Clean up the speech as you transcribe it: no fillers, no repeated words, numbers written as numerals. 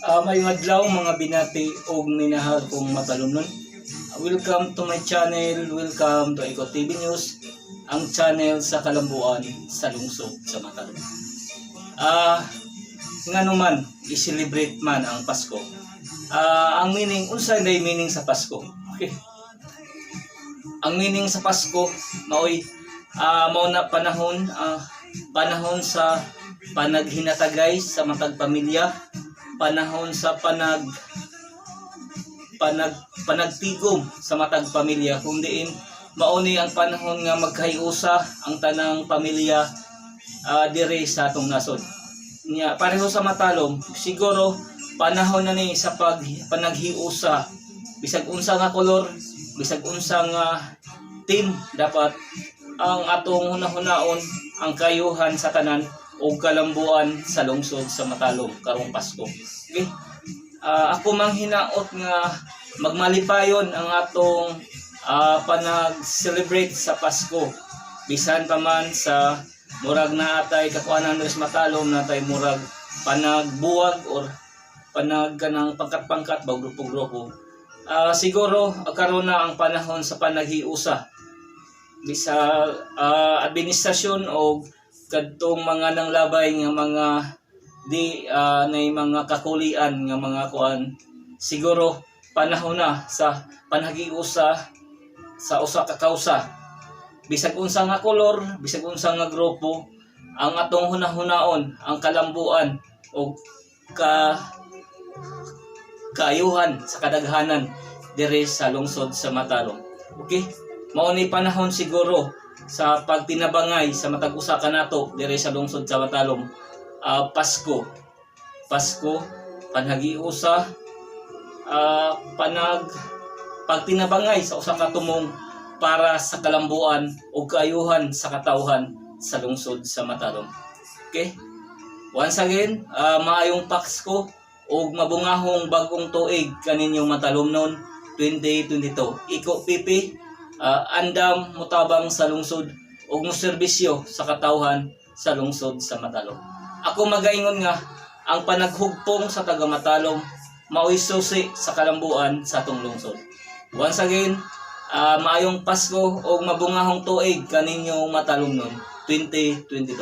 Mayong adlaw mga binati og minahal kong matalumnon. Welcome to my channel, welcome to Eco TV News, ang channel sa kalambuan sa lungsod sa Matalom. Nga naman, i-celebrate man ang Pasko. Ang meaning, unsay day meaning sa Pasko? Okay. Ang meaning sa Pasko, maoy, mao na panahon sa panaghinatagay sa matag pamilya, panahon sa panagtigom sa matag pamilya, kung diin mauni ang panahon nga magkayusa ang tanang pamilya dire sa atong nasod. Nya pareho sa Matalom, siguro panahon na ni sa panaghiusa, bisag unsa nga kolor, bisag unsa nga team, dapat ang atong hunahunaon ang kayuhan sa tanan o kalambuan sa lungsod sa Matalom karong Pasko. Okay? Ako mang hinaot nga magmalipayon ang atong panag-celebrate sa Pasko. Bisan pa man sa murag na atay kakuanan sa Matalom, natay murag panagbuwag or kanang pangkat-pangkat ba grupo-grupo. Siguro karon na ang panahon sa panaghiusa bisa administrasyon o kadtong mga nanglabay nga mga nay mga kakulian nga mga kuan. Siguro panahon na sa panaghiusa sa usa ka kausa, bisag unsa nga kolor, bisag unsa nga grupo, ang atong hunahunaon ang kalambuan o kaayuhan sa kadaghanan dire sa lungsod sa Matalom. Okay? Mao ni panahon siguro sa pagtinabangay sa matag usa ka nato dire sa lungsod sa Matalom. Pasko, panaghiusa, pagtinabangay sa usa ka tumong para sa kalambuan o kaayuhan sa katawhan sa lungsod sa Matalom. Okay? Once again, maayong Pasko o mabungahong bagong tuig kaninyong Matalomnon 2022. Iko pipi, andam mutabang sa lungsod o moserbisyo sa katawhan sa lungsod sa Matalom. Ako magaingon nga ang panaghugpong sa taga Matalom mao'y susi sa kalambuan sa atong lungsod. Once again, maayong Pasko o mabungahong tuig kaninyong Matalomnon 2022.